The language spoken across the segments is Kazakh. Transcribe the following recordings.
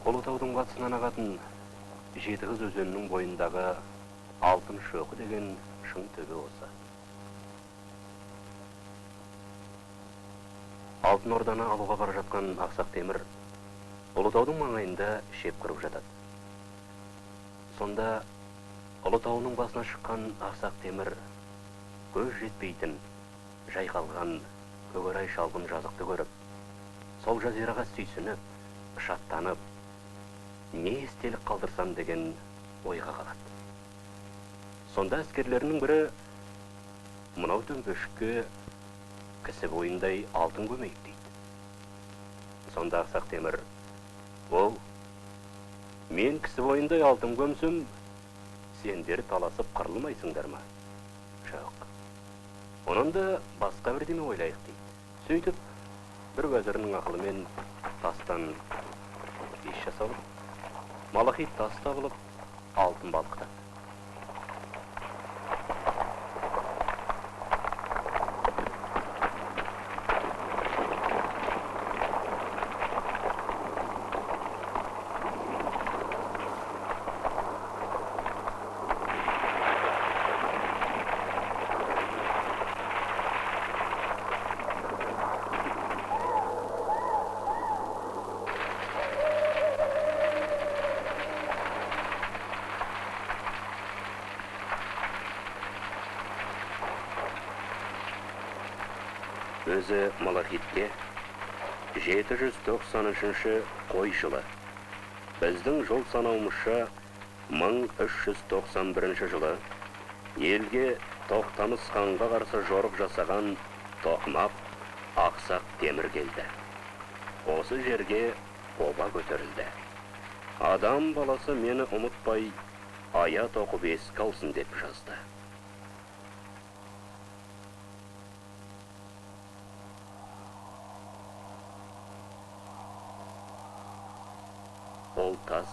Ұлытаудың батысынан ағатын Жетіғыз өзенінің бойындағы Алтыншақ деген шың төбе осы. Алтын орданы алуға бара жатқан ақсақ темір Ұлытаудың маңайында шеп құрып жатады. Сонда Ұлытауының басына шыққан ақсақ темір көз жетпейтін, жайқалған көгерай шалғын жазықты көріп, сол жазираға сүйсініп, шаттанып, не естелік қалдырсам деген ойға қалады. Сонда әскерлерінің бірі мынау төмпешікке кісі бойындай алтын көмейік дейді. Сонда ақсақ темір: «Ол, мен кісі бойындай алтын көмсем, сендер таласып қырылмайсыңдар ма?» «Жоқ, онында басқа бірдеме ойлайық» дейді. Сөйтіп, бір уәзірінің ақылымен тастан еш жасалып, малахит тас табылып, алтын балқытады. Өзі малахитте 793 қой жылы, біздің жол санауымызша 1391 жылы елге Тоқтамыс ханға қарсы жорық жасаған тоқмақ ақсақ темір келді. Осы жерге оба көтерілді. Адам баласы мені ұмытпай, аят оқып еске алсын деп жазды. Ол тас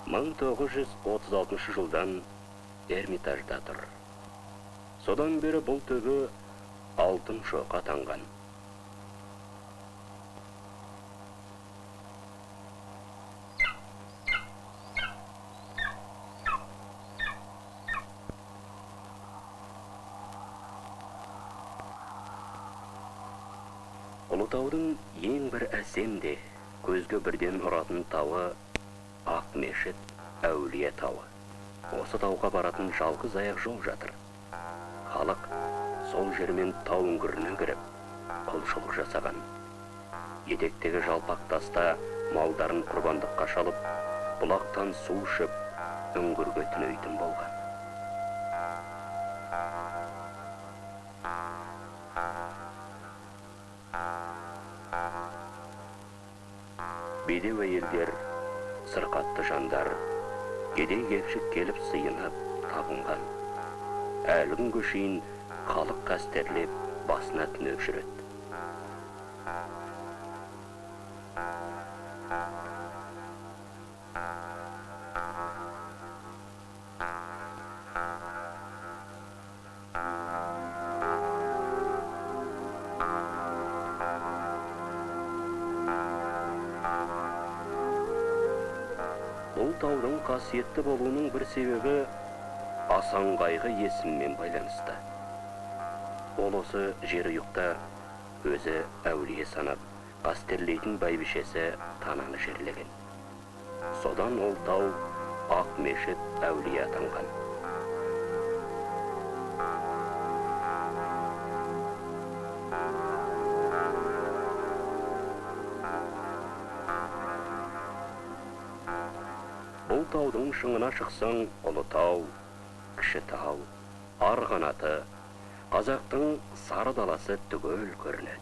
1936 жылдан Эрмитажда тұр. Содан бері бұл төбе Алтыншақ атанған. Ұлытаудың ең бір әсем де көзге бірден ұратын тауы Ақ мешіт Әулие Тауы. Осы тауға баратын жалғыз аяқ жол жатыр. Халық сол жермен тау үңгіріне кіріп, құлшылық жасаған. Етектегі жалпақ таста малдарын құрбандыққа шалып, бұлақтан су ішіп, үңгірге түнейтін болған. Бедеу әйелдер, сырқатты жандар, кедей-кепшік келіп сыйынып табынған. Әлі күнге шейін халық қастерлеп басына түнеп жүреді. Ұлытаудың қасиетті болуының бір себебі асан қайғы есіммен байланысты. Ол осы жер ұйықта өзі әулие санап, қастерлейтін бәйбішесі тананы жерлеген. Содан ол тау Ақ мешіт Әулие атанған. Бұл таудың шыңына шықсаң, Ұлытау, Кішітау, Арғанаты, қазақтың сары даласы түгел көрінеді.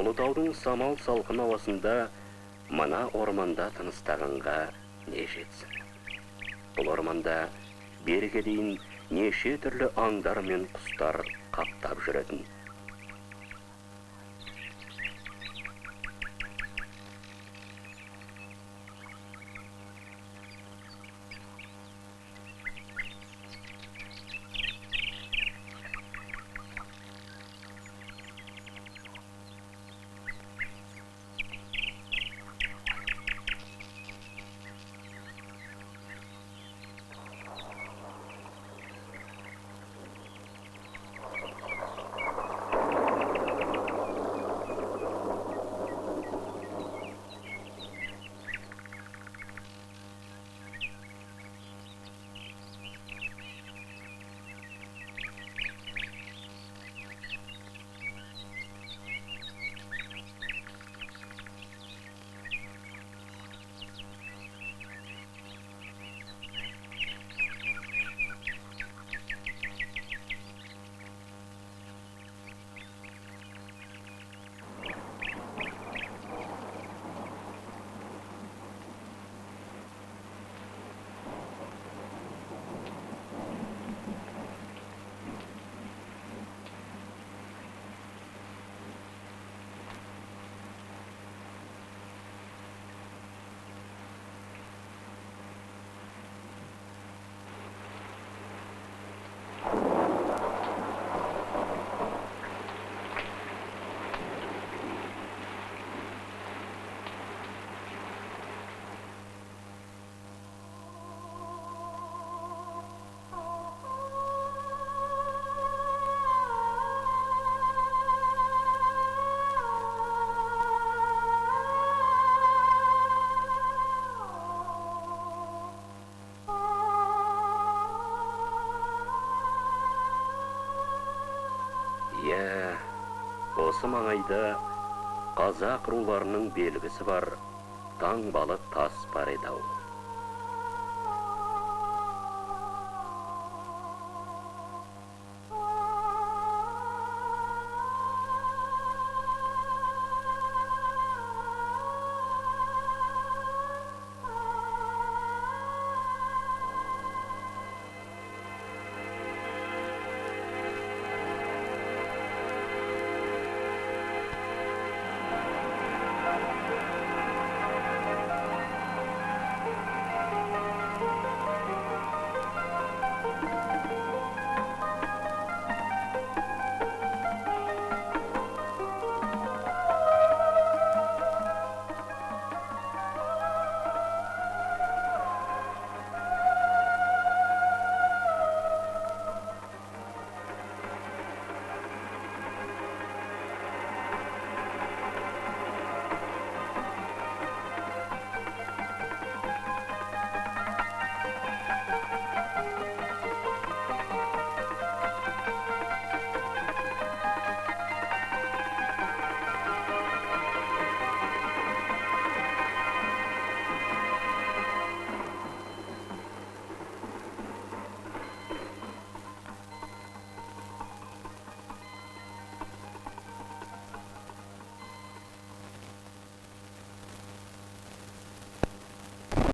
Ұлытаудың самал салқын ауасында мына орманда тыныстағанға не жетсін. Бұл орманда берге дейін неше түрлі аңдар мен құстар қаптап жүретін. Осы маңайда қазақ руларының белгісі бар таңбалы тас бар еді-ау.